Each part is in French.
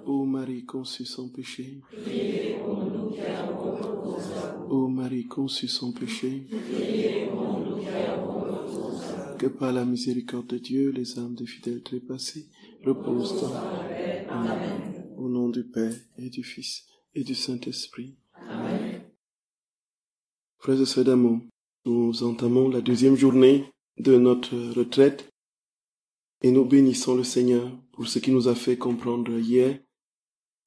Ô Marie conçue sans péché, priez pour nous qui avons recours à vous. ô Marie conçue sans péché, Priez pour nous qui avons recours à vous. que par la miséricorde de Dieu, les âmes des fidèles trépassés reposent dans la paix. Amen. au nom du Père et du Fils et du Saint-Esprit. Amen. Frères et sœurs d'amour, nous entamons la deuxième journée de notre retraite et nous bénissons le Seigneur pour ce qu'il nous a fait comprendre hier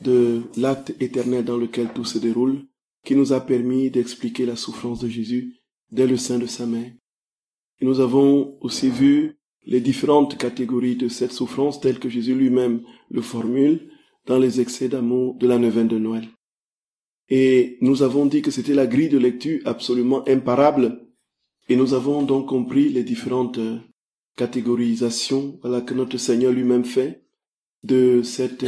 de l'acte éternel dans lequel tout se déroule, qui nous a permis d'expliquer la souffrance de Jésus dès le sein de sa mère. Et nous avons aussi vu les différentes catégories de cette souffrance telles que Jésus lui-même le formule dans les excès d'amour de la neuvaine de Noël. Et nous avons dit que c'était la grille de lecture absolument imparable. Et nous avons donc compris les différentes catégorisations que notre Seigneur lui-même fait de cette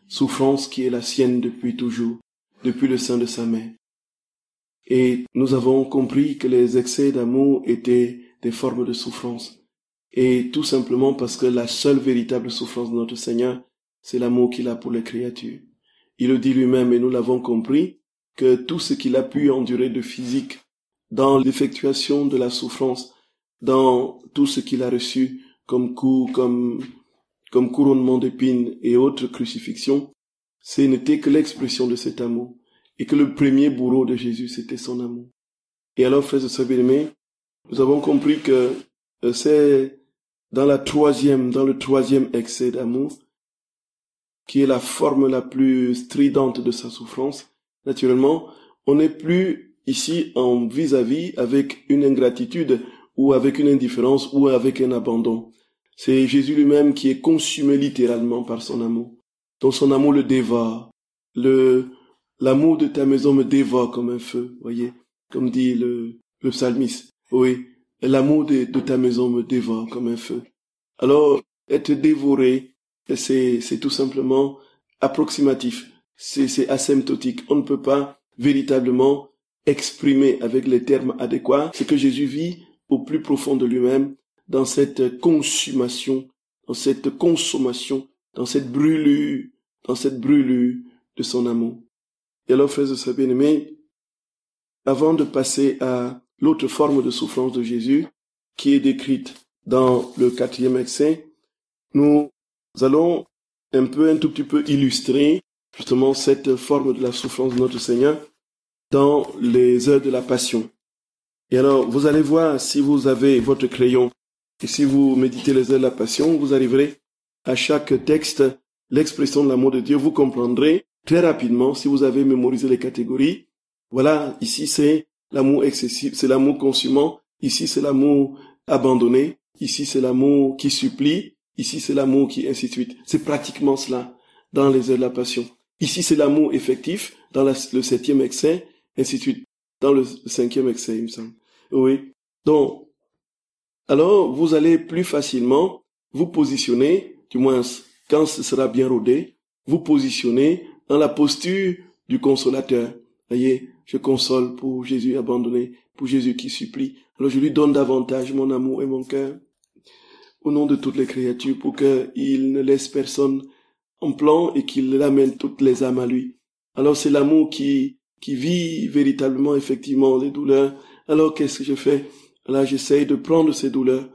souffrance qui est la sienne depuis toujours, depuis le sein de sa mère. Et nous avons compris que les excès d'amour étaient des formes de souffrance. Et tout simplement parce que la seule véritable souffrance de notre Seigneur, c'est l'amour qu'il a pour les créatures. Il le dit lui-même, et nous l'avons compris, que tout ce qu'il a pu endurer de physique dans l'effectuation de la souffrance, dans tout ce qu'il a reçu comme coup, comme couronnement d'épines et autres crucifixions, ce n'était que l'expression de cet amour. Et que le premier bourreau de Jésus, c'était son amour. Et alors, frères et sœurs bien-aimés, nous avons compris que c'est dans le troisième excès d'amour, qui est la forme la plus stridente de sa souffrance. Naturellement, on n'est plus ici en vis-à-vis avec une ingratitude ou avec une indifférence ou avec un abandon. C'est Jésus lui-même qui est consumé littéralement par son amour. Donc son amour le dévore. L'amour de ta maison me dévore comme un feu, voyez, comme dit le psalmiste. Oui, l'amour de ta maison me dévore comme un feu. Alors, être dévoré, c'est tout simplement approximatif. C'est asymptotique. On ne peut pas véritablement exprimer avec les termes adéquats ce que Jésus vit au plus profond de lui-même dans cette consommation, dans cette brûlure de son amour. Et alors, frères et sœurs bien-aimés, avant de passer à l'autre forme de souffrance de Jésus, qui est décrite dans le 4e excès, nous allons un tout petit peu illustrer justement cette forme de la souffrance de notre Seigneur dans les heures de la Passion. Et alors, vous allez voir, si vous avez votre crayon et si vous méditez les heures de la Passion, vous arriverez à chaque texte l'expression de l'amour de Dieu. Vous comprendrez très rapidement, si vous avez mémorisé les catégories. Voilà, ici c'est l'amour excessif, c'est l'amour consumant. Ici c'est l'amour abandonné. Ici c'est l'amour qui supplie. Ici c'est l'amour qui ainsi de suite. C'est pratiquement cela dans les heures de la Passion. Ici c'est l'amour effectif dans le 7e excès, ainsi de suite. Dans le 5e excès, il me semble. Oui. Donc, alors vous allez plus facilement vous positionner, du moins quand ce sera bien rodé, vous positionner dans la posture du consolateur. Voyez, je console pour Jésus abandonné, pour Jésus qui supplie. Alors je lui donne davantage mon amour et mon cœur au nom de toutes les créatures pour qu'il ne laisse personne en plan et qu'il amène toutes les âmes à lui. Alors c'est l'amour qui vit véritablement effectivement les douleurs. Alors qu'est-ce que je fais? Là, j'essaye de prendre ces douleurs.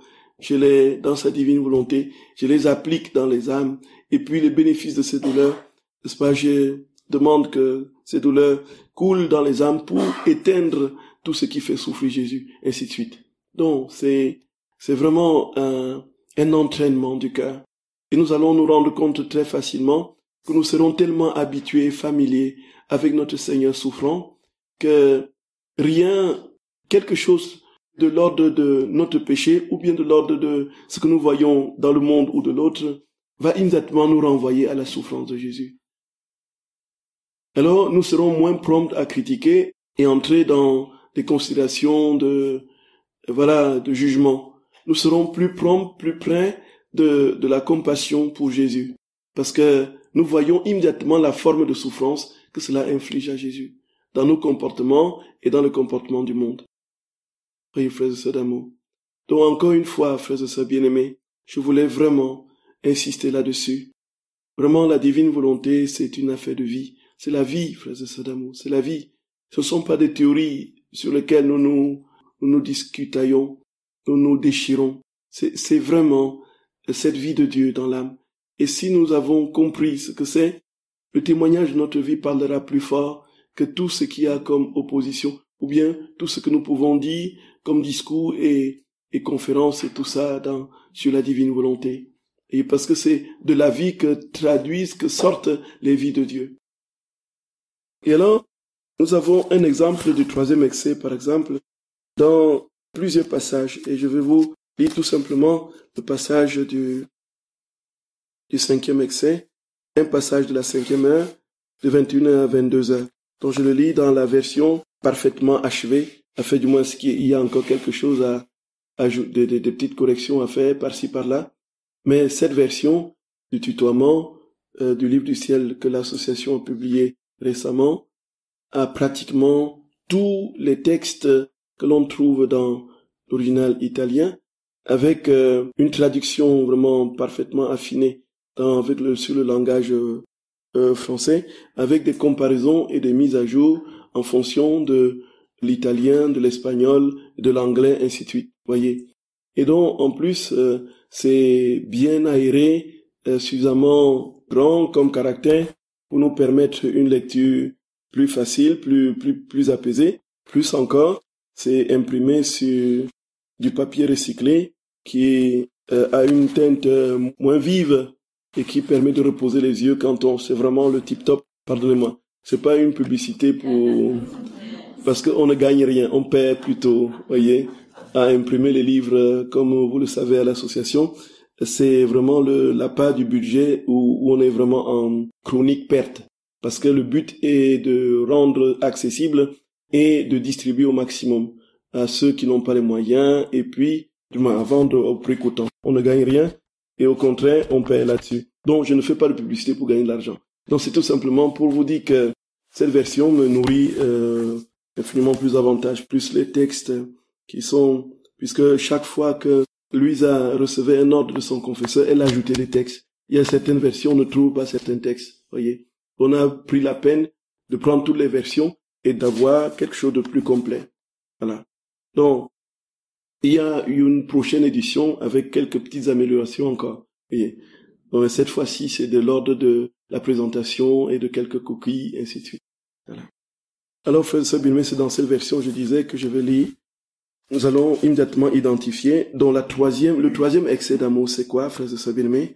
Dans sa divine volonté, je les applique dans les âmes. Et puis les bénéfices de ces douleurs, n'est-ce pas, je demande que ces douleurs coulent dans les âmes pour éteindre tout ce qui fait souffrir Jésus, ainsi de suite. Donc, c'est vraiment un entraînement du cœur. Et nous allons nous rendre compte très facilement que nous serons tellement habitués et familiers avec notre Seigneur souffrant que quelque chose de l'ordre de notre péché ou bien de l'ordre de ce que nous voyons dans le monde ou de l'autre va immédiatement nous renvoyer à la souffrance de Jésus. Alors nous serons moins prompts à critiquer et entrer dans des considérations de jugement. Nous serons plus prompts, plus près de la compassion pour Jésus. Parce que nous voyons immédiatement la forme de souffrance que cela inflige à Jésus dans nos comportements et dans le comportement du monde. Oui, frères et sœurs d'amour. Donc encore une fois, frères et sœurs bien-aimés, je voulais vraiment insister là-dessus. Vraiment, la divine volonté, c'est une affaire de vie. C'est la vie, frères et sœurs d'amour, c'est la vie. Ce ne sont pas des théories sur lesquelles nous discutaillons, nous nous déchirons. C'est vraiment cette vie de Dieu dans l'âme. Et si nous avons compris ce que c'est, le témoignage de notre vie parlera plus fort que tout ce qu'il y a comme opposition, ou bien tout ce que nous pouvons dire comme discours et conférences et tout ça sur la divine volonté. Et parce que c'est de la vie que sortent les vies de Dieu. Et alors, nous avons un exemple du troisième excès, par exemple, dans plusieurs passages. Et je vais vous lire tout simplement le passage du cinquième excès, un passage de la 5e heure, de 21h à 22h. Donc je le lis dans la version parfaitement achevée, afin du moins qu'il y a encore quelque chose à ajouter, des petites corrections à faire par-ci par-là. Mais cette version du tutoiement du livre du ciel que l'association a publié récemment a pratiquement tous les textes que l'on trouve dans l'original italien, avec une traduction vraiment parfaitement affinée sur le langage français, avec des comparaisons et des mises à jour en fonction de l'italien, de l'espagnol, de l'anglais, ainsi de suite. Voyez. Et donc, en plus, c'est bien aéré, suffisamment grand comme caractère pour nous permettre une lecture plus facile, plus apaisée. Plus encore, c'est imprimé sur du papier recyclé qui a une teinte moins vive et qui permet de reposer les yeux quand c'est vraiment le tip-top. Pardonnez-moi. C'est pas une publicité parce qu'on ne gagne rien. On perd plutôt, voyez, à imprimer les livres, comme vous le savez à l'association. C'est vraiment la part du budget où on est vraiment en chronique perte. Parce que le but est de rendre accessible et de distribuer au maximum à ceux qui n'ont pas les moyens et puis, à vendre au prix coûtant. On ne gagne rien. Et au contraire, on paie là-dessus. Donc, je ne fais pas de publicité pour gagner de l'argent. Donc, c'est tout simplement pour vous dire que cette version me nourrit infiniment plus davantage, plus les textes qui sont... Puisque chaque fois que Louisa recevait un ordre de son confesseur, elle ajoutait des textes. Il y a certaines versions, on ne trouve pas certains textes. Voyez, on a pris la peine de prendre toutes les versions et d'avoir quelque chose de plus complet. Voilà. Donc, il y a eu une prochaine édition avec quelques petites améliorations encore. Voyez. Donc, cette fois-ci, c'est de l'ordre de la présentation et de quelques coquilles, ainsi de suite. Voilà. Alors, frère Sabine, c'est dans cette version, je disais, que je vais lire. Nous allons immédiatement identifier, dont le troisième excès d'amour, c'est quoi, frère Sabine?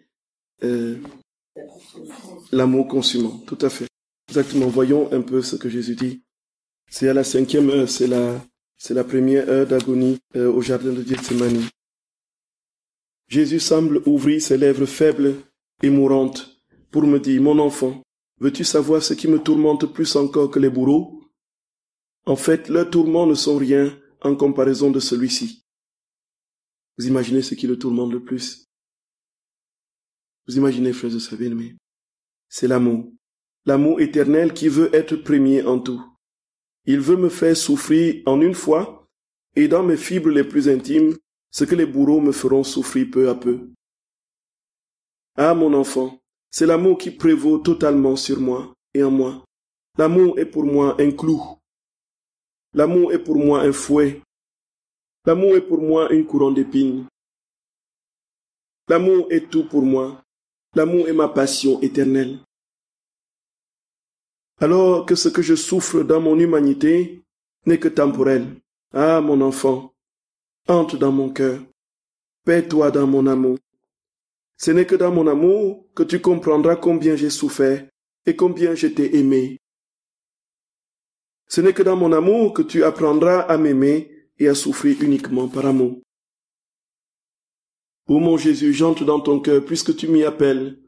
L'amour consumant, tout à fait. Exactement, voyons un peu ce que Jésus dit. C'est à la 5e heure, c'est la première heure d'agonie au jardin de Gethsémani. Jésus semble ouvrir ses lèvres faibles et mourantes pour me dire, mon enfant, veux-tu savoir ce qui me tourmente plus encore que les bourreaux? En fait, leurs tourments ne sont rien en comparaison de celui-ci. Vous imaginez ce qui le tourmente le plus? Vous imaginez, frères et sœurs bien-aimés? C'est l'amour. L'amour éternel qui veut être premier en tout. Il veut me faire souffrir en une fois, et dans mes fibres les plus intimes, ce que les bourreaux me feront souffrir peu à peu. Ah, mon enfant, c'est l'amour qui prévaut totalement sur moi et en moi. L'amour est pour moi un clou. L'amour est pour moi un fouet. L'amour est pour moi une couronne d'épines. L'amour est tout pour moi. L'amour est ma passion éternelle. Alors que ce que je souffre dans mon humanité n'est que temporel. Ah, mon enfant, entre dans mon cœur. Paie-toi dans mon amour. Ce n'est que dans mon amour que tu comprendras combien j'ai souffert et combien je t'ai aimé. Ce n'est que dans mon amour que tu apprendras à m'aimer et à souffrir uniquement par amour. Ô mon Jésus, j'entre dans ton cœur puisque tu m'y appelles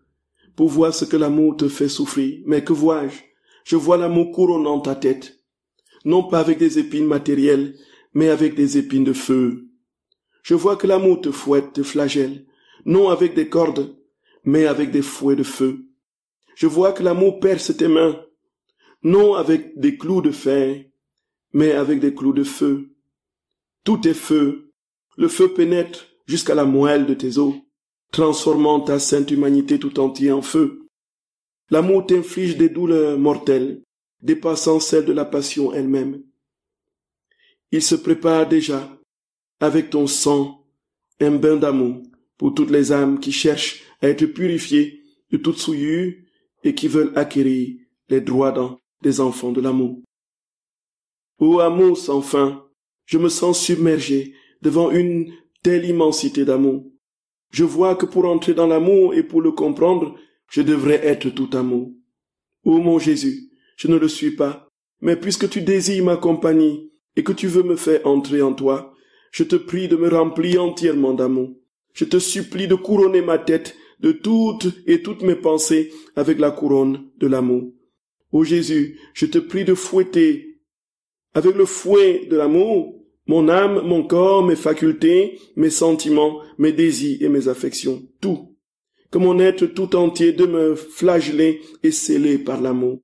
pour voir ce que l'amour te fait souffrir. Mais que vois-je? Je vois l'amour couronnant ta tête, non pas avec des épines matérielles, mais avec des épines de feu. Je vois que l'amour te fouette, te flagelle, non avec des cordes, mais avec des fouets de feu. Je vois que l'amour perce tes mains, non avec des clous de fer, mais avec des clous de feu. Tout est feu. Le feu pénètre jusqu'à la moelle de tes os, transformant ta sainte humanité tout entière en feu. L'amour t'inflige des douleurs mortelles, dépassant celles de la passion elle-même. Il se prépare déjà, avec ton sang, un bain d'amour pour toutes les âmes qui cherchent à être purifiées de toute souillure et qui veulent acquérir les droits des enfants de l'amour. Ô amour sans fin, je me sens submergé devant une telle immensité d'amour. Je vois que pour entrer dans l'amour et pour le comprendre, je devrais être tout amour. Ô mon Jésus, je ne le suis pas, mais puisque tu désires ma compagnie et que tu veux me faire entrer en toi, je te prie de me remplir entièrement d'amour. Je te supplie de couronner ma tête de toutes mes pensées avec la couronne de l'amour. Ô Jésus, je te prie de fouetter avec le fouet de l'amour mon âme, mon corps, mes facultés, mes sentiments, mes désirs et mes affections, tout. Que mon être tout entier demeure flagellé et scellé par l'amour.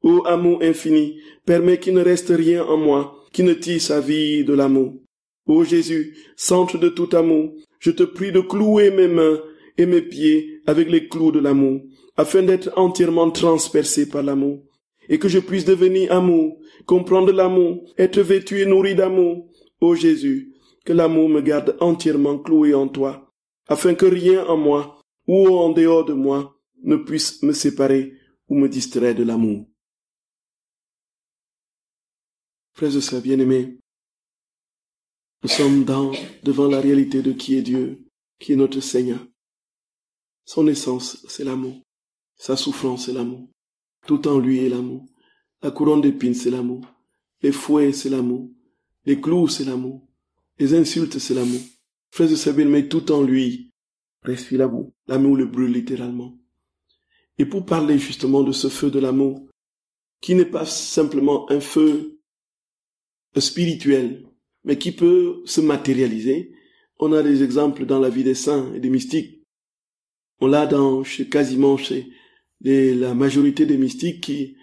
Ô amour infini, permets qu'il ne reste rien en moi qui ne tire sa vie de l'amour. Ô Jésus, centre de tout amour, je te prie de clouer mes mains et mes pieds avec les clous de l'amour, afin d'être entièrement transpercé par l'amour, et que je puisse devenir amour, comprendre l'amour, être vêtu et nourri d'amour. Ô Jésus, que l'amour me garde entièrement cloué en toi, afin que rien en moi ou en dehors de moi ne puisse me séparer ou me distraire de l'amour. Frères et sœurs bien-aimés, nous sommes devant la réalité de qui est Dieu, qui est notre Seigneur. Son essence, c'est l'amour. Sa souffrance, c'est l'amour. Tout en lui est l'amour. La couronne d'épines, c'est l'amour. Les fouets, c'est l'amour. Les clous, c'est l'amour. Les insultes, c'est l'amour. Frères et sœurs bien-aimés, tout en lui respire l'amour. L'amour le brûle littéralement. Et pour parler justement de ce feu de l'amour, qui n'est pas simplement un feu spirituel, mais qui peut se matérialiser, on a des exemples dans la vie des saints et des mystiques. On l'a quasiment chez la majorité des mystiques qui,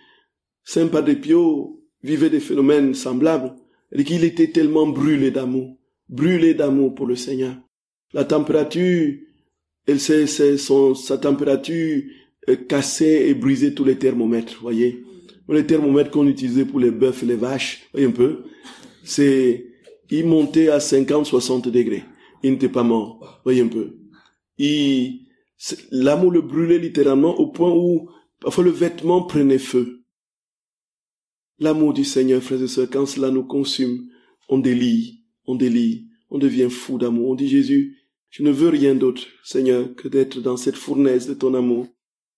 Saint Padre Pio vivait des phénomènes semblables, et qu'il était tellement brûlé d'amour pour le Seigneur. La température, sa température cassait et brisait tous les thermomètres, voyez. Les thermomètres qu'on utilisait pour les bœufs et les vaches, voyez un peu, il montait à 50-60 degrés. Il n'était pas mort, voyez un peu. L'amour le brûlait littéralement au point où parfois le vêtement prenait feu. L'amour du Seigneur, frères et sœurs, quand cela nous consume, on délie, on devient fou d'amour. On dit, Jésus, je ne veux rien d'autre, Seigneur, que d'être dans cette fournaise de ton amour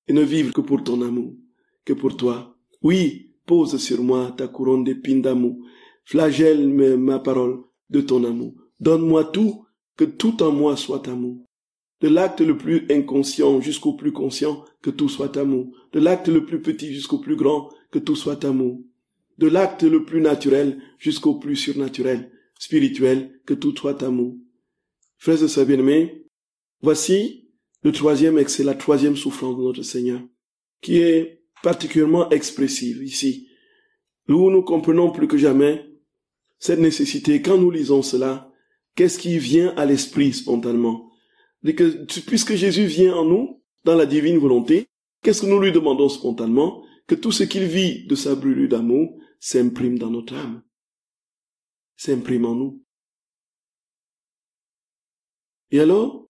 et ne vivre que pour ton amour, que pour toi. Oui, pose sur moi ta couronne d'épines d'amour, flagelle ma parole de ton amour. Donne-moi tout, que tout en moi soit amour. De l'acte le plus inconscient jusqu'au plus conscient, que tout soit amour. De l'acte le plus petit jusqu'au plus grand, que tout soit amour. De l'acte le plus naturel jusqu'au plus surnaturel, spirituel, que tout soit amour. Frères et sœurs bien-aimés, voici la troisième souffrance de notre Seigneur, qui est particulièrement expressive ici, où nous comprenons plus que jamais cette nécessité. Quand nous lisons cela, qu'est-ce qui vient à l'esprit spontanément? Puisque Jésus vient en nous, dans la divine volonté, qu'est-ce que nous lui demandons spontanément? Que tout ce qu'il vit de sa brûlure d'amour s'imprime dans notre âme, s'imprime en nous. Et alors,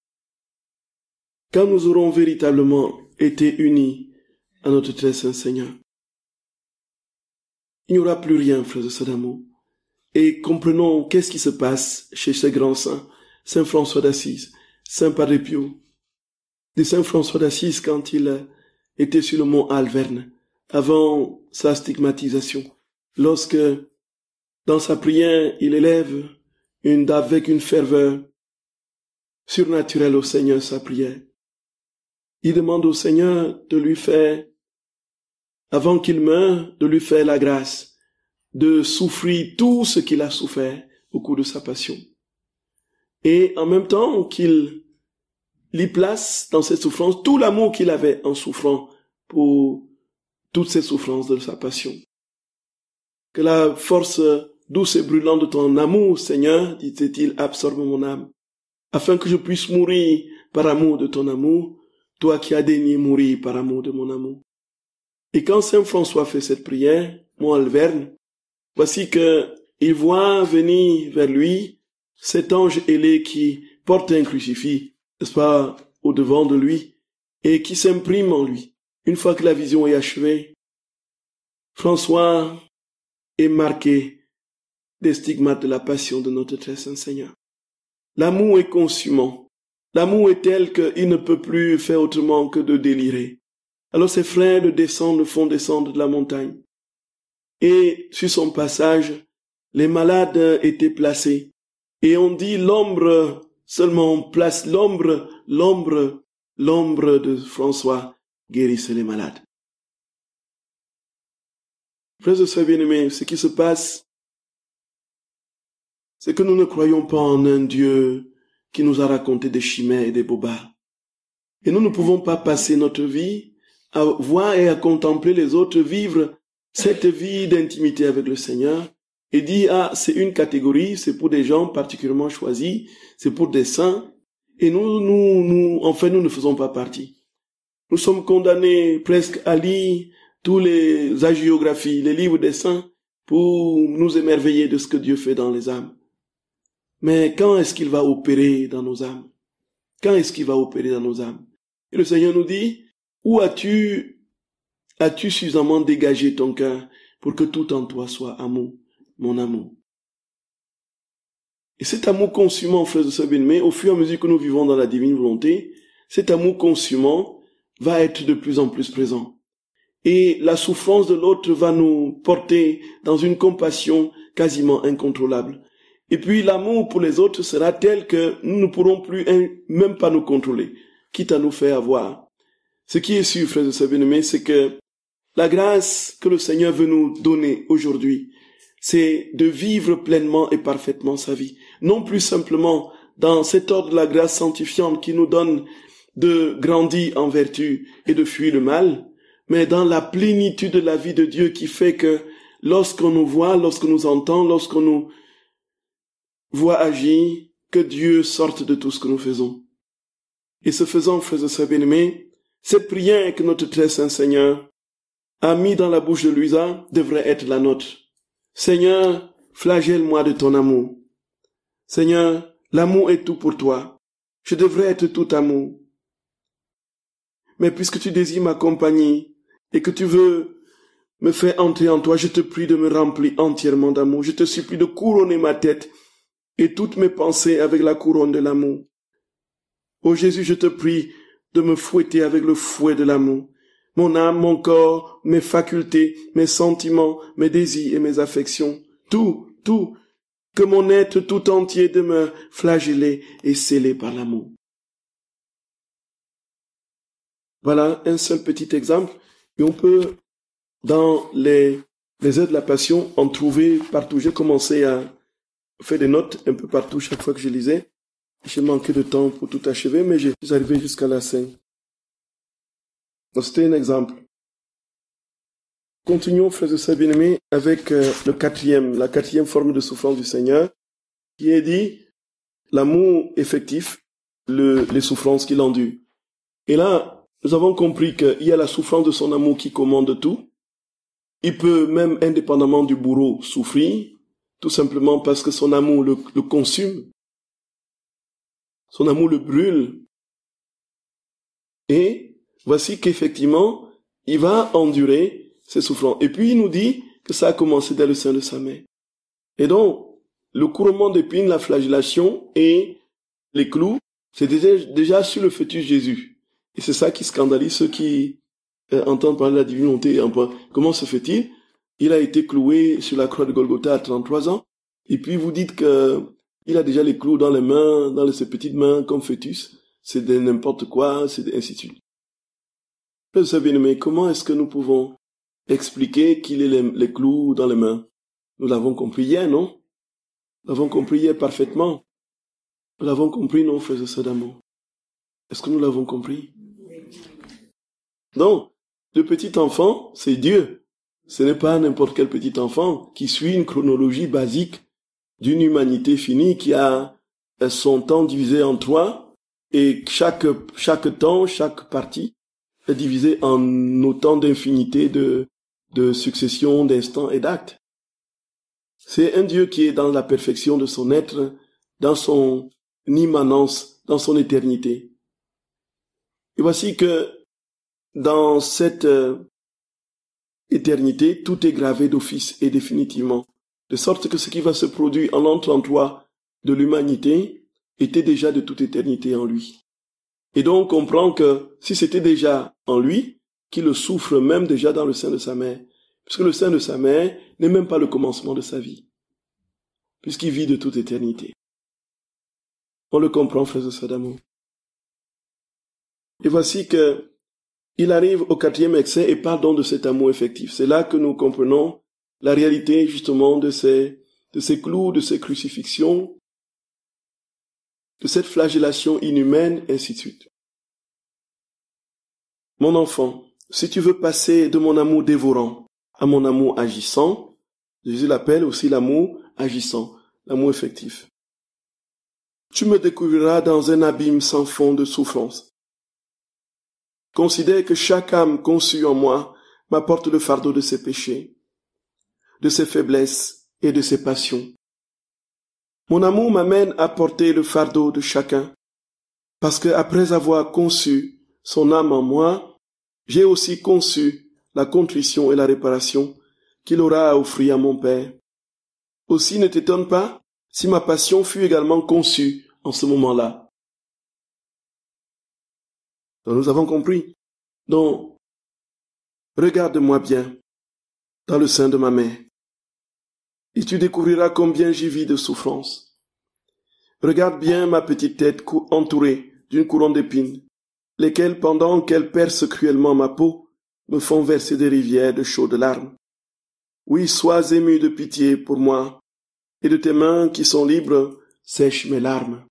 quand nous aurons véritablement été unis à notre très saint Seigneur, il n'y aura plus rien, frères et sœurs d'amour. Et comprenons qu'est-ce qui se passe chez ces grands saints, Saint François d'Assise, Saint Padre Pio. De Saint François d'Assise, quand il était sur le mont Alverne, avant sa stigmatisation, lorsque, dans sa prière, il élève avec une ferveur surnaturelle au Seigneur sa prière. Il demande au Seigneur de lui faire, avant qu'il meure, de lui faire la grâce de souffrir tout ce qu'il a souffert au cours de sa passion. Et en même temps qu'il y place dans cette souffrance tout l'amour qu'il avait en souffrant pour toutes ces souffrances de sa passion. Que la force douce et brûlante de ton amour, Seigneur, disait-il, absorbe mon âme, afin que je puisse mourir par amour de ton amour, toi qui as daigné mourir par amour de mon amour. Et quand Saint François fait cette prière, mon Alverne, voici que il voit venir vers lui cet ange ailé qui porte un crucifix, n'est-ce pas, au devant de lui, et qui s'imprime en lui. Une fois que la vision est achevée, François est marqué des stigmates de la passion de notre très saint Seigneur. L'amour est consumant. L'amour est tel qu'il ne peut plus faire autrement que de délirer. Alors ses frères le font descendre de la montagne. Et sur son passage, les malades étaient placés. Et on dit l'ombre, seulement on place l'ombre de François guérissait les malades. Frères et sœurs bien-aimés, ce qui se passe, c'est que nous ne croyons pas en un Dieu qui nous a raconté des chimères et des bobards. Et nous ne pouvons pas passer notre vie à voir et à contempler les autres vivre cette vie d'intimité avec le Seigneur et dire, ah, c'est une catégorie, c'est pour des gens particulièrement choisis, c'est pour des saints, et nous ne faisons pas partie. Nous sommes condamnés presque à lire tous les hagiographies, les livres des saints, pour nous émerveiller de ce que Dieu fait dans les âmes. Mais quand est-ce qu'il va opérer dans nos âmes? Quand est-ce qu'il va opérer dans nos âmes? Et le Seigneur nous dit, où as-tu suffisamment dégagé ton cœur pour que tout en toi soit amour, mon amour? Et cet amour consumant, frères et sœurs bien-aimés, au fur et à mesure que nous vivons dans la divine volonté, cet amour consumant va être de plus en plus présent. Et la souffrance de l'autre va nous porter dans une compassion quasiment incontrôlable. Et puis l'amour pour les autres sera tel que nous ne pourrons plus même pas nous contrôler, quitte à nous faire avoir. Ce qui est sûr, frères et sœurs bien-aimés, c'est que la grâce que le Seigneur veut nous donner aujourd'hui, c'est de vivre pleinement et parfaitement sa vie. Non plus simplement dans cet ordre de la grâce sanctifiante qui nous donne de grandir en vertu et de fuir le mal, mais dans la plénitude de la vie de Dieu qui fait que lorsqu'on nous voit, lorsqu'on nous entend, lorsqu'on nous voit agir, que Dieu sorte de tout ce que nous faisons. Et ce faisant, frères et sœurs bien-aimés, cette prière que notre très saint Seigneur a mis dans la bouche de Luisa devrait être la nôtre. Seigneur, flagelle-moi de ton amour. Seigneur, l'amour est tout pour toi. Je devrais être tout amour. Mais puisque tu désires m'accompagner et que tu veux me faire entrer en toi, je te prie de me remplir entièrement d'amour. Je te supplie de couronner ma tête et toutes mes pensées avec la couronne de l'amour. Ô Jésus, je te prie de me fouetter avec le fouet de l'amour. Mon âme, mon corps, mes facultés, mes sentiments, mes désirs et mes affections. Tout, que mon être tout entier de me flageller et sceller par l'amour. Voilà un seul petit exemple. Et on peut, dans les heures de la Passion, en trouver partout. J'ai commencé à faire des notes un peu partout chaque fois que je lisais. J'ai manqué de temps pour tout achever, mais je suis arrivé jusqu'à la scène. Donc c'était un exemple. Continuons, frères et sœurs bien-aimés, avec la quatrième forme de souffrance du Seigneur, qui est dit l'amour effectif, les souffrances qu'il endure. Et là, nous avons compris qu'il y a la souffrance de son amour qui commande tout. Il peut même, indépendamment du bourreau, souffrir, tout simplement parce que son amour le consume. Son amour le brûle. Et voici qu'effectivement, il va endurer ses souffrances. Et puis il nous dit que ça a commencé dès le sein de sa mère. Et donc, le couronnement d'épines, la flagellation et les clous, c'est déjà sur le fœtus Jésus. Et c'est ça qui scandalise ceux qui entendent parler de la divinité. Comment se fait-il? Il a été cloué sur la croix de Golgotha à 33 ans. Et puis vous dites que il a déjà les clous dans les mains, dans ses petites mains comme fœtus. C'est de n'importe quoi, c'est ainsi de suite. Bien-aimés, comment est-ce que nous pouvons expliquer qu'il ait les clous dans les mains? Nous l'avons compris hier, non? Nous l'avons compris hier parfaitement. Nous l'avons compris, non, frères et sœurs d'amour? Est-ce que nous l'avons compris? Donc, le petit enfant, c'est Dieu. Ce n'est pas n'importe quel petit enfant qui suit une chronologie basique d'une humanité finie qui a son temps divisé en trois Et chaque temps, chaque partie est divisée en autant d'infinité de successions, d'instants et d'actes. C'est un Dieu qui est dans la perfection de son être, dans son immanence, dans son éternité. Et voici que dans cette éternité, tout est gravé d'office et définitivement, de sorte que ce qui va se produire en l'entre-en-toi de l'humanité était déjà de toute éternité en lui. Et donc, on comprend que si c'était déjà en lui, qu'il le souffre même déjà dans le sein de sa mère, puisque le sein de sa mère n'est même pas le commencement de sa vie, puisqu'il vit de toute éternité. On le comprend, frères et sœurs d'amour. Et voici que il arrive au 4e excès et parle donc de cet amour effectif. C'est là que nous comprenons la réalité justement de ces clous, de ces crucifixions, de cette flagellation inhumaine, ainsi de suite. Mon enfant, si tu veux passer de mon amour dévorant à mon amour agissant, Jésus l'appelle aussi l'amour agissant, l'amour effectif. Tu me découvriras dans un abîme sans fond de souffrance. Considère que chaque âme conçue en moi m'apporte le fardeau de ses péchés, de ses faiblesses et de ses passions. Mon amour m'amène à porter le fardeau de chacun, parce que après avoir conçu son âme en moi, j'ai aussi conçu la contrition et la réparation qu'il aura à offrir à mon Père. Aussi ne t'étonne pas si ma passion fut également conçue en ce moment-là. Donc nous avons compris. Donc, regarde-moi bien dans le sein de ma mère, et tu découvriras combien j'y vis de souffrance. Regarde bien ma petite tête entourée d'une couronne d'épines, lesquelles, pendant qu'elles percent cruellement ma peau, me font verser des rivières de chaudes larmes. Oui, sois ému de pitié pour moi, et de tes mains qui sont libres, sèche mes larmes.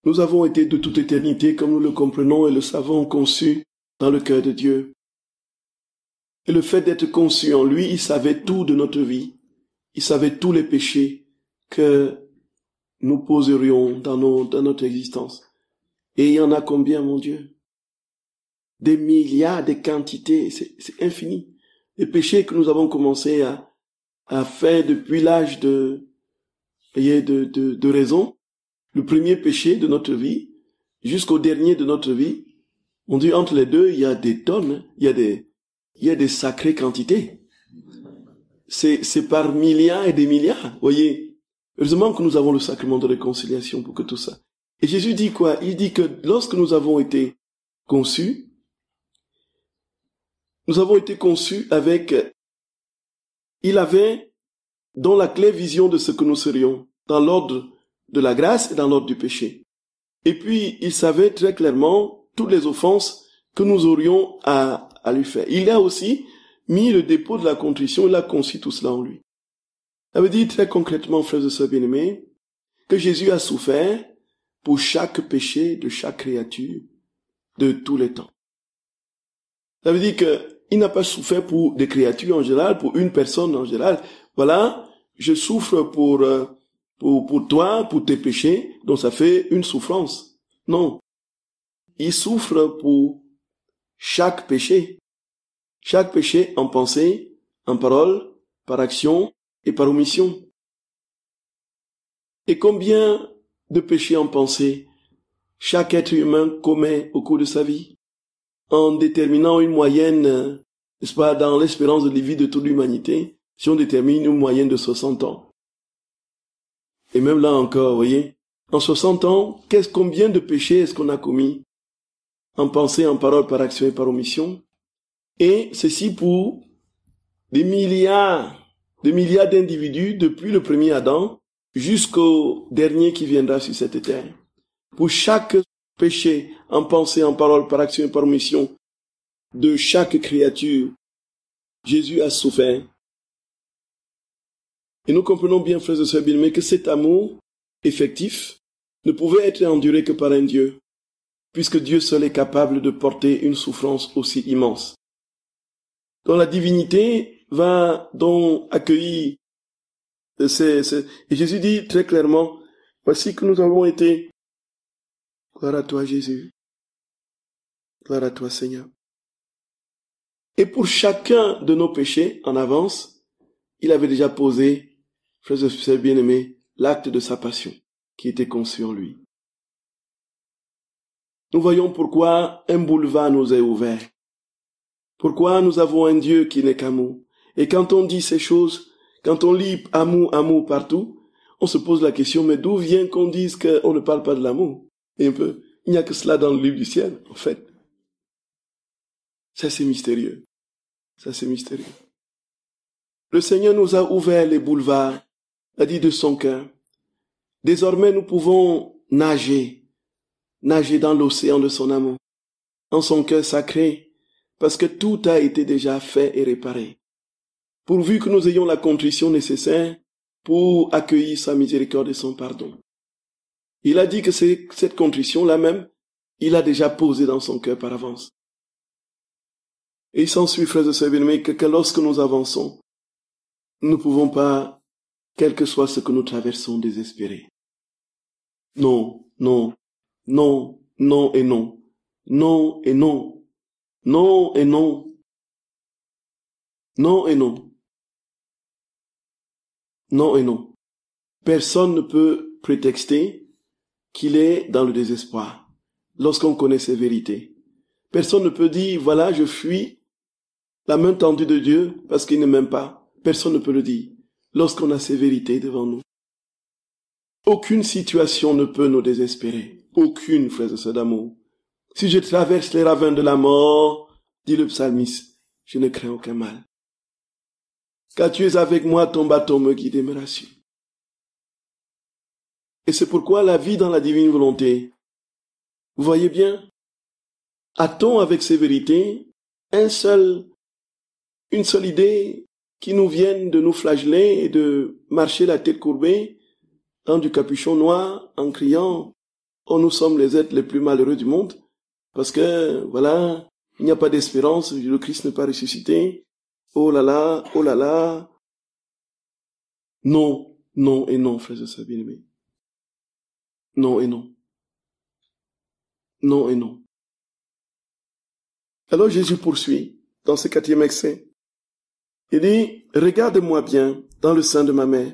Nous avons été de toute éternité, comme nous le comprenons et le savons, conçus dans le cœur de Dieu. Et le fait d'être conçu en lui, il savait tout de notre vie. Il savait tous les péchés que nous poserions dans notre existence. Et il y en a combien, mon Dieu? Des milliards, des quantités, c'est infini. Les péchés que nous avons commencé à faire depuis l'âge de raison, le premier péché de notre vie, jusqu'au dernier de notre vie, on dit entre les deux, il y a des tonnes, il y a des sacrées quantités. C'est par milliards et des milliards, voyez. Heureusement que nous avons le sacrement de réconciliation pour que tout ça. Et Jésus dit quoi? Il dit que lorsque nous avons été conçus avec, il avait dans la claire vision de ce que nous serions, dans l'ordre de la grâce et dans l'ordre du péché. Et puis, il savait très clairement toutes les offenses que nous aurions à lui faire. Il a aussi mis le dépôt de la contrition, il a conçu tout cela en lui. Ça veut dire très concrètement, frères et sœurs bien-aimés, que Jésus a souffert pour chaque péché de chaque créature de tous les temps. Ça veut dire qu'il n'a pas souffert pour des créatures en général, pour une personne en général. Voilà, je souffre pour toi, pour tes péchés, donc ça fait une souffrance. Non. Il souffre pour chaque péché. Chaque péché en pensée, en parole, par action et par omission. Et combien de péchés en pensée chaque être humain commet au cours de sa vie, en déterminant une moyenne, n'est-ce pas, dans l'espérance de vie de toute l'humanité, si on détermine une moyenne de 60 ans. Et même là encore, vous voyez, en 60 ans, combien de péchés est-ce qu'on a commis en pensée, en parole, par action et par omission? Et ceci pour des milliards d'individus depuis le premier Adam jusqu'au dernier qui viendra sur cette terre. Pour chaque péché, en pensée, en parole, par action et par omission, de chaque créature, Jésus a souffert. Et nous comprenons bien, frères et sœurs bien-aimés, que cet amour effectif ne pouvait être enduré que par un Dieu, puisque Dieu seul est capable de porter une souffrance aussi immense. Donc la divinité va donc accueillir et Jésus dit très clairement, voici que nous avons été Gloire à toi, Jésus. Gloire à toi, Seigneur. Et pour chacun de nos péchés, en avance, il avait déjà posé, frères et sœurs bien-aimés, l'acte de sa passion qui était conçu en lui. Nous voyons pourquoi un boulevard nous est ouvert. Pourquoi nous avons un Dieu qui n'est qu'amour. Et quand on dit ces choses, quand on lit amour, amour partout, on se pose la question, mais d'où vient qu'on dise qu'on ne parle pas de l'amour? Et un peu, il n'y a que cela dans le livre du ciel, en fait. Ça, c'est mystérieux. Ça, c'est mystérieux. Le Seigneur nous a ouvert les boulevards, a dit de son cœur. Désormais, nous pouvons nager dans l'océan de son amour, en son cœur sacré, parce que tout a été déjà fait et réparé. Pourvu que nous ayons la contrition nécessaire pour accueillir sa miséricorde et son pardon. Il a dit que c'est cette contrition-là même, il a déjà posé dans son cœur par avance. Et il s'ensuit, frères et sœurs bien-aimés, que lorsque nous avançons, nous ne pouvons pas, quel que soit ce que nous traversons, désespérer. Non, non, non, non et non. Non et non. Non et non. Non et non. Non et non. Personne ne peut prétexter qu'il est dans le désespoir lorsqu'on connaît ces vérités. Personne ne peut dire, voilà, je fuis la main tendue de Dieu parce qu'il ne m'aime pas. Personne ne peut le dire lorsqu'on a ces vérités devant nous. Aucune situation ne peut nous désespérer. Aucune, frères et sœurs d'amour. Si je traverse les ravins de la mort, dit le psalmiste, je ne crains aucun mal. Car tu es avec moi, ton bâton me guide et me rassure. Et c'est pourquoi la vie dans la divine volonté, vous voyez bien, a-t-on avec ces vérités une seule idée qui nous vienne de nous flageller et de marcher la tête courbée dans du capuchon noir en criant « Oh, nous sommes les êtres les plus malheureux du monde parce que, voilà, il n'y a pas d'espérance, le Christ n'est pas ressuscité. Oh là là, oh là là. » Non, non et non, frères et sœurs bien-aimés. Non et non. Non et non. Alors Jésus poursuit dans ce 4e extrait. Il dit, regarde-moi bien dans le sein de ma mère,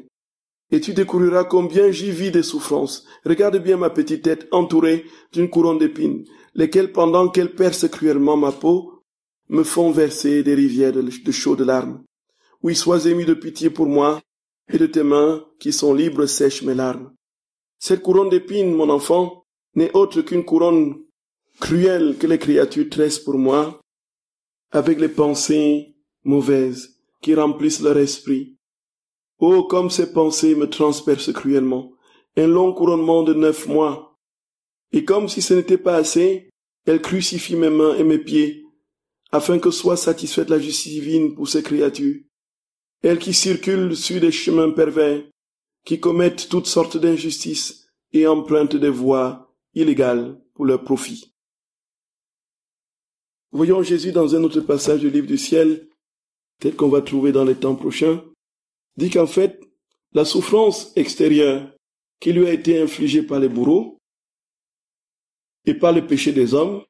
et tu découvriras combien j'y vis des souffrances. Regarde bien ma petite tête entourée d'une couronne d'épines, lesquelles, pendant qu'elles percent cruellement ma peau, me font verser des rivières de chaudes larmes. Oui, sois ému de pitié pour moi, et de tes mains qui sont libres sèchent mes larmes. Cette couronne d'épines, mon enfant, n'est autre qu'une couronne cruelle que les créatures tressent pour moi, avec les pensées mauvaises qui remplissent leur esprit. Oh, comme ces pensées me transpercent cruellement, un long couronnement de 9 mois. Et comme si ce n'était pas assez, elles crucifient mes mains et mes pieds, afin que soit satisfaite la justice divine pour ces créatures. Elles qui circulent sur des chemins pervers, qui commettent toutes sortes d'injustices et empruntent des voies illégales pour leur profit. Voyons Jésus dans un autre passage du livre du ciel, tel qu'on va trouver dans les temps prochains, dit qu'en fait, la souffrance extérieure qui lui a été infligée par les bourreaux et par le péché des hommes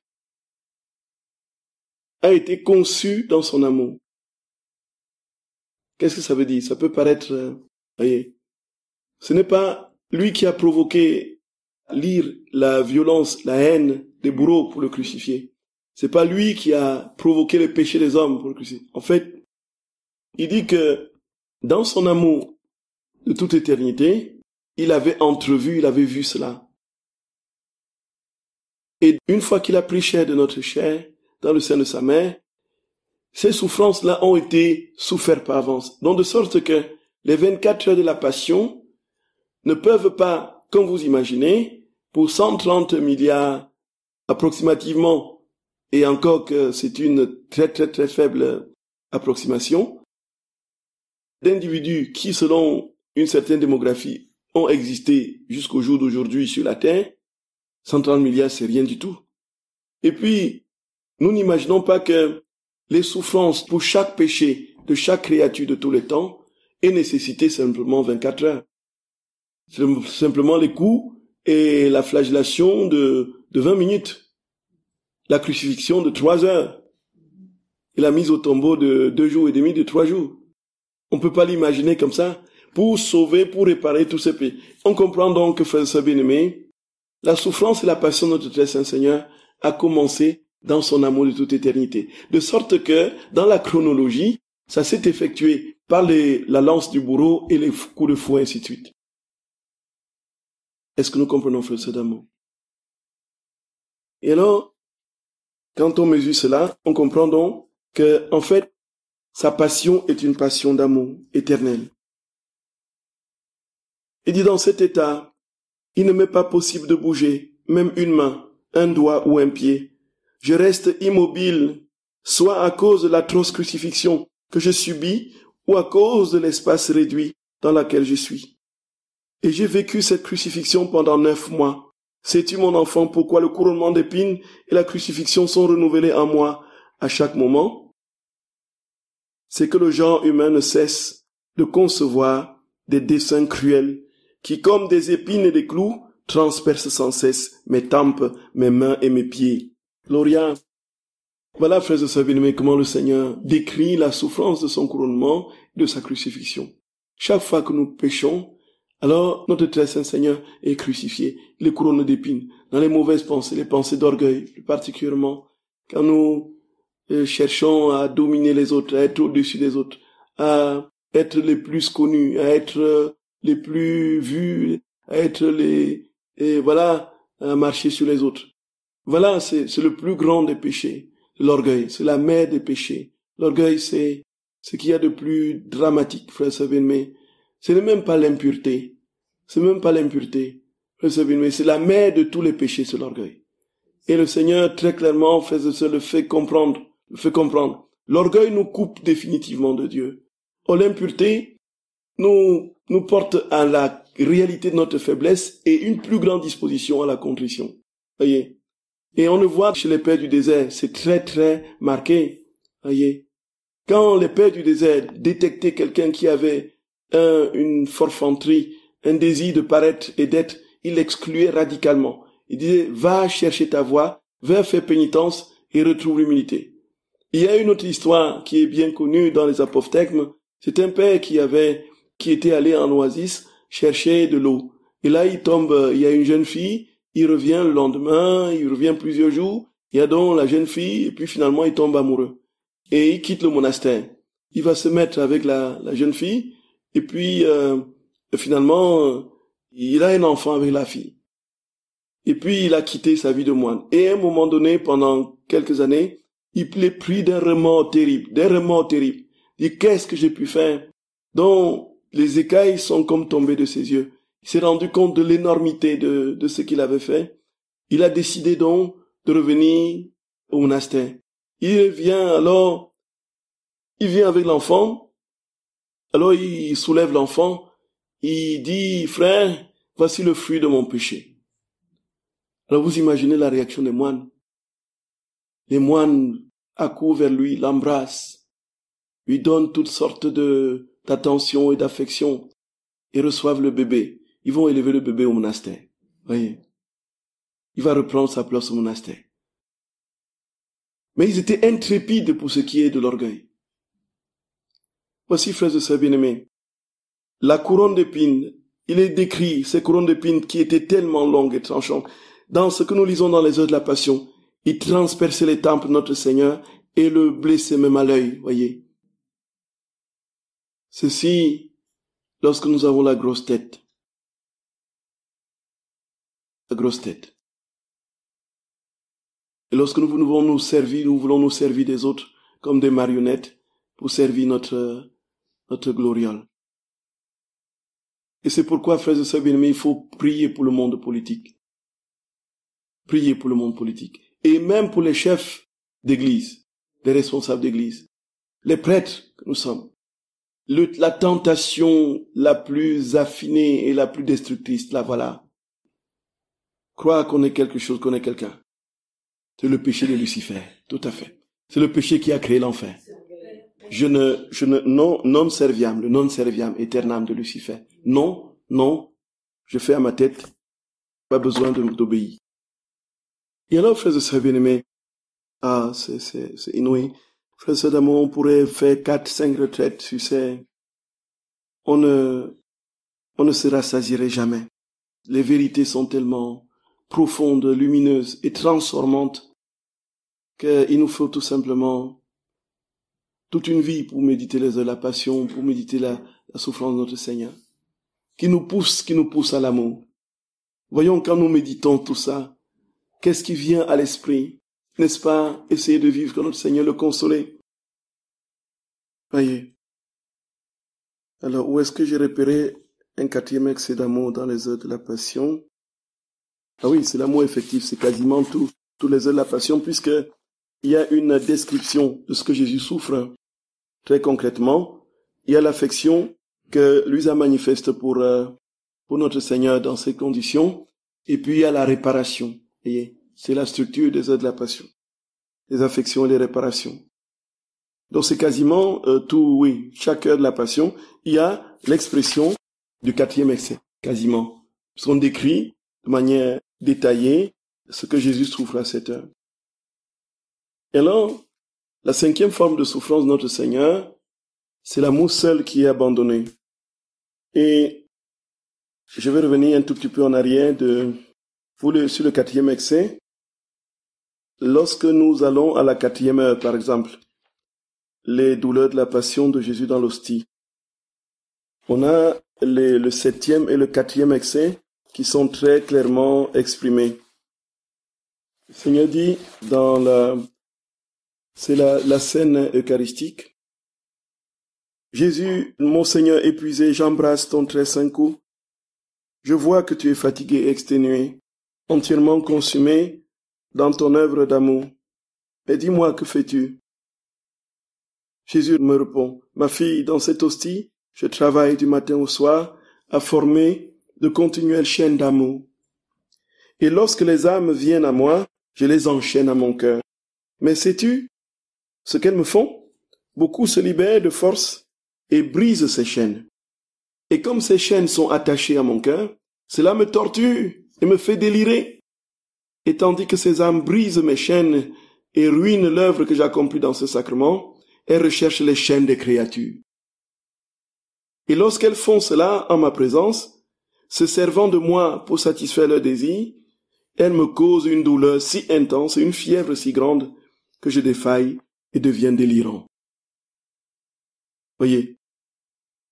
a été conçue dans son amour. Qu'est-ce que ça veut dire? Ça peut paraître, voyez, ce n'est pas lui qui a provoqué l'ire, la violence, la haine des bourreaux pour le crucifier. C'est pas lui qui a provoqué le péché des hommes pour le crucifier. En fait, il dit que dans son amour de toute éternité, il avait entrevu, il avait vu cela. Et une fois qu'il a pris chair de notre chair, dans le sein de sa mère, ces souffrances-là ont été souffertes par avance. Donc de sorte que les 24 heures de la passion ne peuvent pas, comme vous imaginez, pour 130 milliards approximativement, et encore que c'est une très très très faible approximation, d'individus qui, selon une certaine démographie, ont existé jusqu'au jour d'aujourd'hui sur la Terre, 130 milliards, c'est rien du tout. Et puis, nous n'imaginons pas que les souffrances pour chaque péché de chaque créature de tous les temps aient nécessité simplement 24 heures. Simplement les coups et la flagellation de de 20 minutes, la crucifixion de 3 heures, et la mise au tombeau de 2 jours et demi, de 3 jours. On ne peut pas l'imaginer comme ça, pour sauver, pour réparer tous ces pays. On comprend donc que, frères et sœurs bien-aimés, la souffrance et la passion de notre très saint Seigneur a commencé dans son amour de toute éternité. De sorte que, dans la chronologie, ça s'est effectué par la lance du bourreau et les coups de fouet, ainsi de suite. Est-ce que nous comprenons, frères et sœurs d'amour? Et alors, quand on mesure cela, on comprend donc que, en fait, sa passion est une passion d'amour éternel. Il dit dans cet état, il ne m'est pas possible de bouger, même une main, un doigt ou un pied. Je reste immobile, soit à cause de l'atroce crucifixion que je subis, ou à cause de l'espace réduit dans lequel je suis. Et j'ai vécu cette crucifixion pendant 9 mois. Sais-tu, mon enfant, pourquoi le couronnement d'épines et la crucifixion sont renouvelés en moi à chaque moment? C'est que le genre humain ne cesse de concevoir des desseins cruels qui, comme des épines et des clous, transpercent sans cesse mes tempes, mes mains et mes pieds. Gloria. Voilà, frères et sœurs bien-aimés, comment le Seigneur décrit la souffrance de son couronnement et de sa crucifixion. Chaque fois que nous péchons, alors notre très saint Seigneur est crucifié, les couronnes d'épines, dans les mauvaises pensées, les pensées d'orgueil, plus particulièrement quand nous cherchons à dominer les autres, à être au-dessus des autres, à être les plus connus, à être les plus vus, à être à marcher sur les autres. Voilà, c'est le plus grand des péchés. L'orgueil, c'est la mère des péchés. L'orgueil, c'est ce qu'il y a de plus dramatique, frère Sabine. Ce n'est même pas l'impureté. C'est même pas l'impureté, frère Sabine. C'est la mère de tous les péchés, c'est l'orgueil. Et le Seigneur, très clairement, le fait comprendre. L'orgueil nous coupe définitivement de Dieu. Or, l'impureté nous porte à la réalité de notre faiblesse et une plus grande disposition à la contrition. Voyez. Et on le voit chez les pères du désert, c'est très très marqué. Voyez. Quand les pères du désert détectaient quelqu'un qui avait une forfanterie, un désir de paraître et d'être, ils l'excluaient radicalement. Ils disaient, va chercher ta voie, va faire pénitence et retrouve l'humilité. Il y a une autre histoire qui est bien connue dans les apophthegmes. C'est un père qui était allé en oasis chercher de l'eau. Et là, il y a une jeune fille. Il revient le lendemain, il revient plusieurs jours, il y a donc la jeune fille, et puis finalement il tombe amoureux. Et il quitte le monastère. Il va se mettre avec la jeune fille, et puis finalement, il a un enfant avec la fille. Et puis il a quitté sa vie de moine. Et à un moment donné, pendant quelques années, il est pris d'un remords terrible. Il dit, qu'est-ce que j'ai pu faire? Donc, les écailles sont comme tombées de ses yeux. Il s'est rendu compte de l'énormité de ce qu'il avait fait. Il a décidé donc de revenir au monastère. Il vient avec l'enfant. Alors il soulève l'enfant. Il dit, frère, voici le fruit de mon péché. Alors vous imaginez la réaction des moines. Les moines accourent vers lui, l'embrassent, lui donnent toutes sortes d'attention et d'affection et reçoivent le bébé. Ils vont élever le bébé au monastère. Voyez. Il va reprendre sa place au monastère. Mais ils étaient intrépides pour ce qui est de l'orgueil. Voici, frères et sœurs bien-aimés, la couronne d'épines, il est décrit, ces couronnes d'épines qui étaient tellement longues et tranchantes. Dans ce que nous lisons dans les heures de la Passion, il transperçait les tempes de notre Seigneur et le blessait même à l'œil, voyez. Ceci, lorsque nous avons la grosse tête. La grosse tête. Et lorsque nous voulons nous servir des autres comme des marionnettes pour servir notre gloriole. Et c'est pourquoi, frères et sœurs bien-aimés, il faut prier pour le monde politique. Prier pour le monde politique. Et même pour les chefs d'église, les responsables d'église, les prêtres que nous sommes. La tentation la plus affinée et la plus destructrice, la voilà. Croire qu'on est quelque chose, qu'on est quelqu'un. C'est le péché de Lucifer, tout à fait. C'est le péché qui a créé l'enfer. Non serviam, le non serviam, éternam de Lucifer. Non, je fais à ma tête, pas besoin d'obéir. Et alors, frères et sœurs bien-aimés, c'est inouï. Frères et sœurs d'amour, on pourrait faire 4, 5 retraites sur ces... On ne se rassasierait jamais. Les vérités sont tellement profondes, lumineuses et transformantes qu'il nous faut tout simplement toute une vie pour méditer les heures de la passion, pour méditer la souffrance de notre Seigneur, qui nous pousse à l'amour. Voyons, quand nous méditons tout ça, qu'est-ce qui vient à l'esprit? N'est-ce pas essayer de vivre comme notre Seigneur, le consoler? Voyez. Alors, où est-ce que j'ai repéré un 4e excès d'amour dans les heures de la passion? Ah oui, c'est l'amour effectif, c'est quasiment tous les heures de la passion, puisque il y a une description de ce que Jésus souffre. Très concrètement, il y a l'affection que lui a manifeste pour notre Seigneur dans ces conditions, et puis il y a la réparation. Voyez, c'est la structure des heures de la passion, les affections et les réparations. Donc c'est quasiment tout, oui, chaque heure de la passion, il y a l'expression du 4e excès, quasiment. Puisqu'on décrit de manière détaillée ce que Jésus souffre à cette heure. Et alors, la 5e forme de souffrance de notre Seigneur, c'est l'amour seul qui est abandonné. Et je vais revenir un tout petit peu en arrière sur le 4e excès. Lorsque nous allons à la 4e heure, par exemple, les douleurs de la passion de Jésus dans l'hostie, on a le 7e et le 4e excès qui sont très clairement exprimés. Le Seigneur dit c'est la scène eucharistique. Jésus, mon Seigneur épuisé, j'embrasse ton très saint cou. Je vois que tu es fatigué et exténué, entièrement consumé dans ton œuvre d'amour. Mais dis-moi, que fais-tu? Jésus me répond, ma fille, dans cette hostie, je travaille du matin au soir à former de continuelles chaînes d'amour. Et lorsque les âmes viennent à moi, je les enchaîne à mon cœur. Mais sais-tu ce qu'elles me font? Beaucoup se libèrent de force et brisent ces chaînes. Et comme ces chaînes sont attachées à mon cœur, cela me torture et me fait délirer. Et tandis que ces âmes brisent mes chaînes et ruinent l'œuvre que j'accomplis dans ce sacrement, elles recherchent les chaînes des créatures. Et lorsqu'elles font cela en ma présence, se servant de moi pour satisfaire leurs désirs, elles me causent une douleur si intense et une fièvre si grande que je défaille et deviens délirant. Voyez,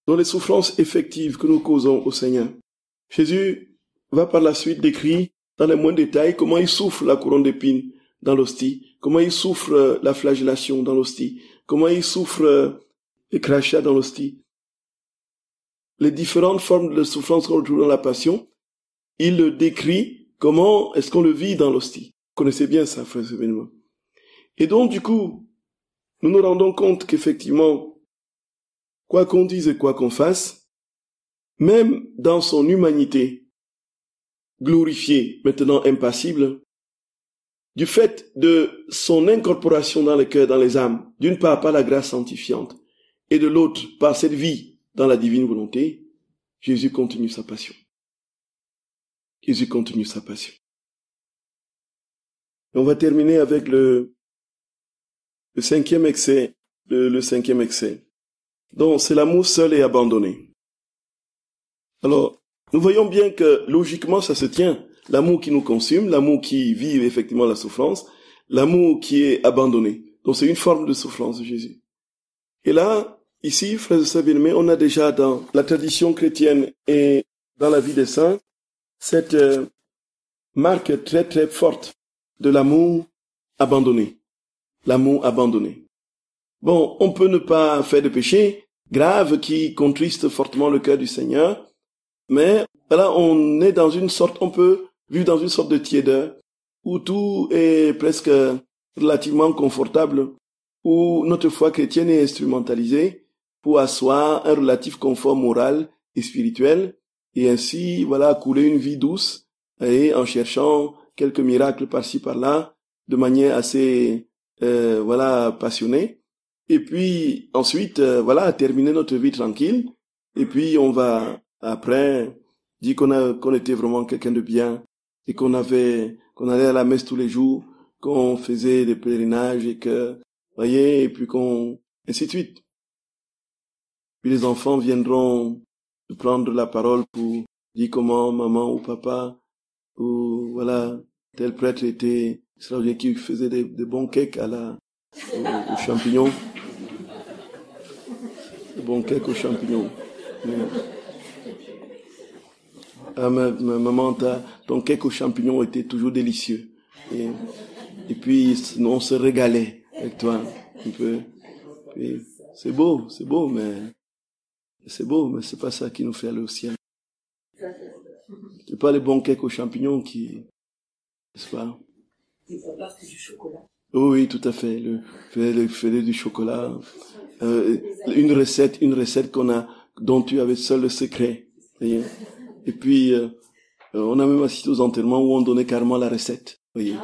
dans les souffrances effectives que nous causons au Seigneur, Jésus va par la suite décrire dans les moindres détails comment il souffre la couronne d'épines dans l'hostie, comment il souffre la flagellation dans l'hostie, comment il souffre les crachats dans l'hostie. Les différentes formes de souffrance qu'on retrouve dans la passion, il le décrit comment est-ce qu'on le vit dans l'hostie. Vous connaissez bien ça, frère événement. Et donc, du coup, nous nous rendons compte qu'effectivement, quoi qu'on dise et quoi qu'on fasse, même dans son humanité, glorifiée, maintenant impassible, du fait de son incorporation dans le cœur, dans les âmes, d'une part par la grâce sanctifiante, et de l'autre par cette vie dans la divine volonté, Jésus continue sa passion. Jésus continue sa passion. Et on va terminer avec le 5e excès, le 5e excès. Donc, c'est l'amour seul et abandonné. Alors, nous voyons bien que, logiquement, ça se tient. L'amour qui nous consume, l'amour qui vit effectivement la souffrance, l'amour qui est abandonné. Donc, c'est une forme de souffrance de Jésus. Et là, ici, frères et sœurs bien-aimés, on a déjà dans la tradition chrétienne et dans la vie des saints, cette marque très très forte de l'amour abandonné. L'amour abandonné. Bon, on peut ne pas faire de péché grave qui contriste fortement le cœur du Seigneur, mais là on est dans une sorte, on peut vivre dans une sorte de tiédeur, où tout est presque relativement confortable, où notre foi chrétienne est instrumentalisée pour asseoir un relatif confort moral et spirituel, et ainsi, voilà, couler une vie douce, et en cherchant quelques miracles par-ci par-là, de manière assez, passionnée. Et puis, ensuite, terminer notre vie tranquille. Et puis, on va, après, dire qu'on était vraiment quelqu'un de bien, et qu'on allait à la messe tous les jours, qu'on faisait des pèlerinages et que, voyez, et puis ainsi de suite. Puis les enfants viendront prendre la parole pour dire comment maman ou papa, ou voilà, tel prêtre était extraordinaire qui faisait des bons cakes aux champignons. Des bons cakes aux champignons. Ah, maman, ton cake aux champignons était toujours délicieux. Et puis, on se régalait avec toi un peu. Puis, c'est beau, mais c'est pas ça qui nous fait aller au ciel. C'est pas les bons cakes aux champignons qui, n'est-ce pas? Il faut pas faire du chocolat. Oui, tout à fait. Le filet du chocolat. Une recette dont tu avais seul le secret. Voyez? Et puis, on a même assisté aux enterrements où on donnait carrément la recette. Voyez?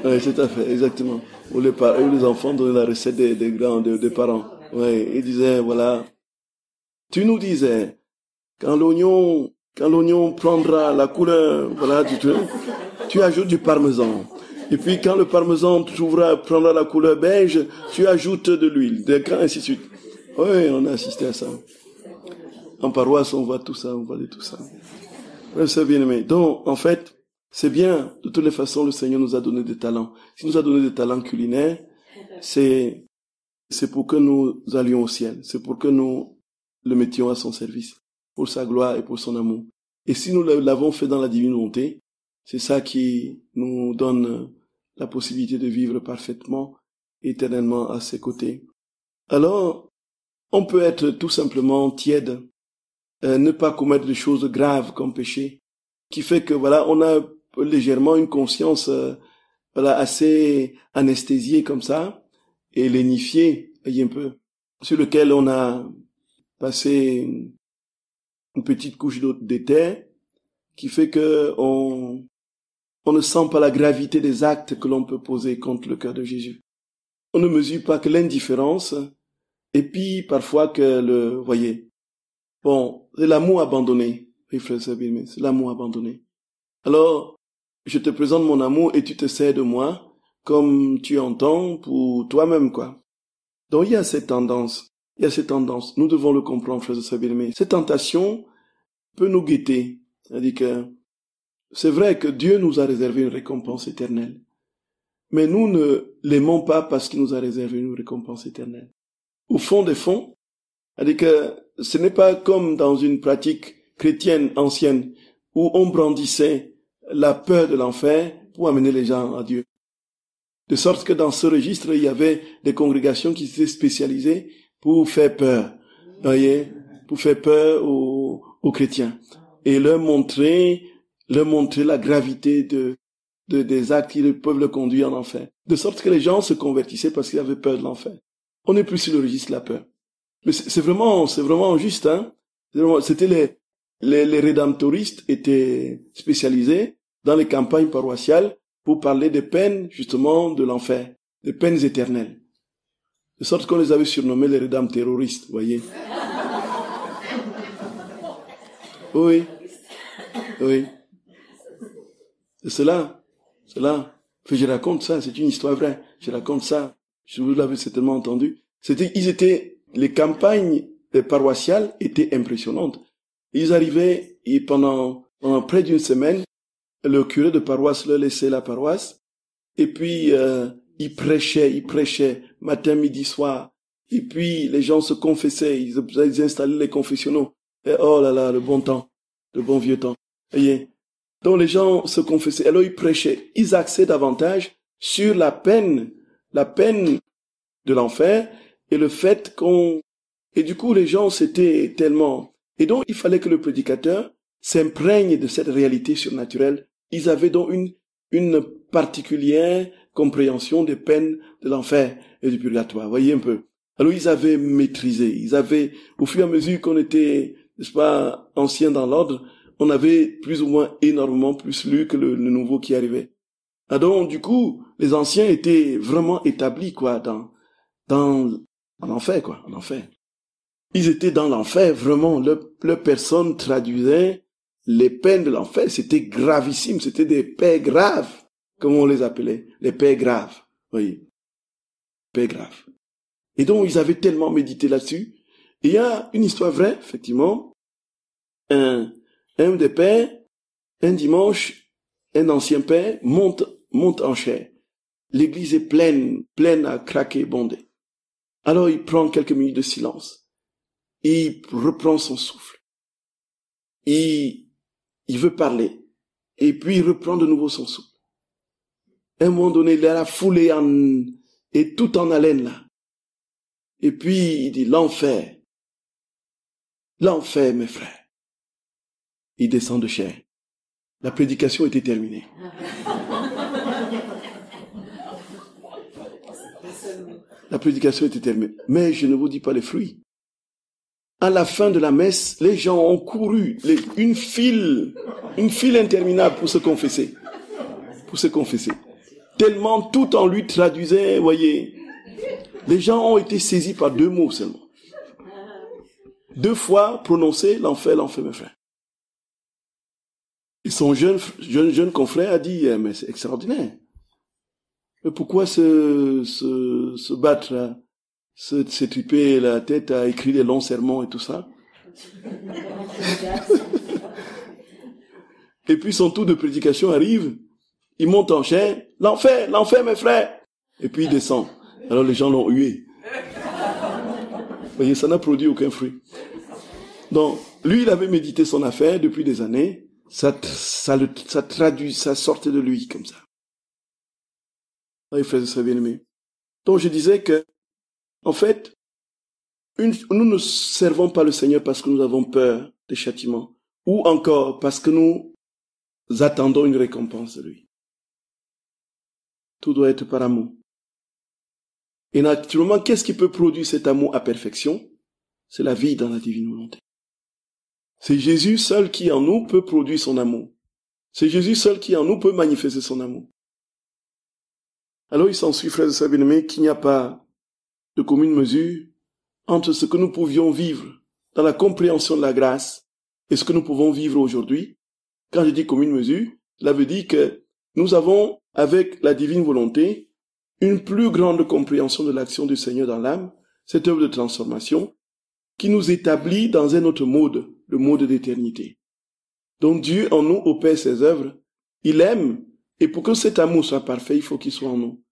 Oui, tout à fait, exactement. Où les enfants donnaient la recette des parents. Ouais, ils disaient, voilà. Tu nous disais, quand l'oignon prendra la couleur, voilà, tu ajoutes du parmesan. Et puis, quand le parmesan prendra la couleur beige, tu ajoutes de l'huile, ainsi de suite. Oui, on a assisté à ça. En paroisse, on voit tout ça, on voit tout ça. C'est bien aimé. Donc, en fait, c'est bien. De toutes les façons, le Seigneur nous a donné des talents. S'il nous a donné des talents culinaires, c'est pour que nous allions au ciel. C'est pour que nous le mettions à son service, pour sa gloire et pour son amour. Et si nous l'avons fait dans la divine volonté, c'est ça qui nous donne la possibilité de vivre parfaitement, éternellement à ses côtés. Alors, on peut être tout simplement tiède, ne pas commettre des choses graves comme péché, qui fait que voilà, on a légèrement une conscience assez anesthésiée comme ça, et lénifiée, voyez un peu, sur lequel on a passé une petite couche d'éther, qui fait que on ne sent pas la gravité des actes que l'on peut poser contre le cœur de Jésus. On ne mesure pas que l'indifférence, et puis parfois que voyez, bon, c'est l'amour abandonné, oui frère, c'est l'amour abandonné. Alors, je te présente mon amour et tu te sers de moi comme tu entends pour toi-même, quoi. Donc il y a cette tendance, nous devons le comprendre, frères et sœurs bien-aimés. Cette tentation peut nous guetter, c'est-à-dire que c'est vrai que Dieu nous a réservé une récompense éternelle. Mais nous ne l'aimons pas parce qu'il nous a réservé une récompense éternelle. Au fond des fonds, c'est-à-dire que ce n'est pas comme dans une pratique chrétienne ancienne où on brandissait la peur de l'enfer pour amener les gens à Dieu. De sorte que dans ce registre, il y avait des congrégations qui étaient spécialisées pour faire peur. Voyez, pour faire peur aux chrétiens. Et leur montrer la gravité des actes qui peuvent le conduire en enfer. De sorte que les gens se convertissaient parce qu'ils avaient peur de l'enfer. On n'est plus sur le registre de la peur. Mais c'est vraiment juste, hein. C'était les rédemptoristes étaient spécialisés dans les campagnes paroissiales pour parler des peines, justement, de l'enfer. Des peines éternelles. De sorte qu'on les avait surnommés les rédempterroristes, vous voyez. Oui. Oui. C'est cela. Je raconte ça, c'est une histoire vraie. Je raconte ça. Vous l'avez certainement entendu. Les campagnes paroissiales étaient impressionnantes. Ils arrivaient, et pendant près d'une semaine, le curé de paroisse leur laissait la paroisse, et puis, il prêchait, matin, midi, soir. Et puis, les gens se confessaient, ils installaient les confessionnaux. Et oh là là, le bon temps, le bon vieux temps. Voyez. Donc, les gens se confessaient. Alors, ils prêchaient. Ils axaient davantage sur la peine de l'enfer, et le fait et du coup, les gens, c'était tellement, et donc, il fallait que le prédicateur s'imprègne de cette réalité surnaturelle. Ils avaient donc une particulière compréhension des peines de l'enfer et du purgatoire. Voyez un peu. Alors, ils avaient maîtrisé. Au fur et à mesure qu'on était, n'est-ce pas, anciens dans l'ordre, on avait plus ou moins énormément plus lu que le nouveau qui arrivait. Ah donc, du coup, les anciens étaient vraiment établis, quoi, en enfer, quoi, en enfer. Ils étaient dans l'enfer, vraiment. Leur personne traduisait les peines de l'enfer, c'était gravissime, c'était des paix graves, comme on les appelait, les paix graves, voyez, paix graves. Et donc, ils avaient tellement médité là-dessus. Et il y a une histoire vraie, effectivement. Un des pères, un dimanche, un ancien père monte en chair. L'église est pleine à craquer, bondée. Alors, il prend quelques minutes de silence. Il reprend son souffle. Il veut parler. Et puis, il reprend de nouveau son souffle. À un moment donné, il a la foule et tout en haleine, là. Et puis, il dit, l'enfer, mes frères. Il descend de chair. La prédication était terminée. La prédication était terminée. Mais je ne vous dis pas les fruits. À la fin de la messe, les gens ont couru, une file interminable pour se confesser. Tellement tout en lui traduisait, voyez. Les gens ont été saisis par 2 mots seulement. 2 fois prononcé, l'enfer, mes frères. Et son jeune confrère a dit, mais c'est extraordinaire. Mais pourquoi se battre, là, s'étriper la tête à écrire des longs sermons et tout ça? Et puis son tour de prédication arrive, il monte en chair, l'enfer, mes frères. Et puis il descend. Alors les gens l'ont hué. Vous voyez, ça n'a produit aucun fruit. Donc, lui, il avait médité son affaire depuis des années. Ça sortait de lui comme ça. Il faisait ça bien aimé. Donc, je disais que, en fait, nous ne servons pas le Seigneur parce que nous avons peur des châtiments, ou encore parce que nous attendons une récompense de lui. Tout doit être par amour. Et naturellement, qu'est-ce qui peut produire cet amour à perfection? C'est la vie dans la divine volonté. C'est Jésus seul qui en nous peut produire son amour. C'est Jésus seul qui en nous peut manifester son amour. Alors il s'ensuit, frères et sœurs bien-aimés, qu'il n'y a pas de commune mesure entre ce que nous pouvions vivre dans la compréhension de la grâce et ce que nous pouvons vivre aujourd'hui. Quand je dis commune mesure, cela veut dire que nous avons, avec la divine volonté, une plus grande compréhension de l'action du Seigneur dans l'âme, cette œuvre de transformation, qui nous établit dans un autre mode, le mode d'éternité. Donc Dieu en nous opère ses œuvres, il aime, et pour que cet amour soit parfait, il faut qu'il soit en nous.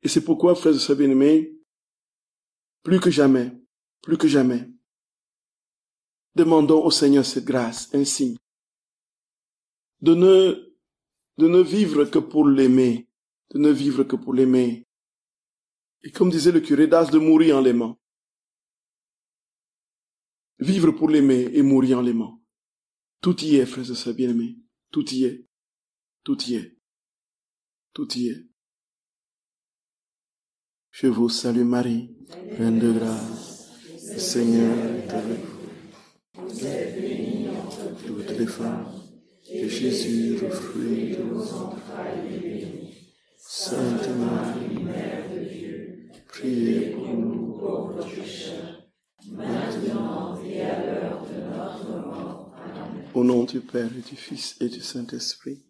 Et c'est pourquoi, frères et sœurs bien-aimés, plus que jamais, demandons au Seigneur cette grâce, ainsi, de ne vivre que pour l'aimer, Et comme disait le curé d'Ars, de mourir en l'aimant. Vivre pour l'aimer et mourir en l'aimant. Tout y est, frères et sœurs bien-aimés. Tout y est. Je vous salue Marie, pleine de grâce. Le Seigneur est avec vous. Vous êtes bénie entre toutes les femmes, et Jésus, le fruit de vos entrailles, est béni. Sainte Marie, Mère de Dieu, priez pour nous pauvres pécheurs, maintenant et à l'heure de notre mort. Amen. Au nom du Père et du Fils et du Saint-Esprit.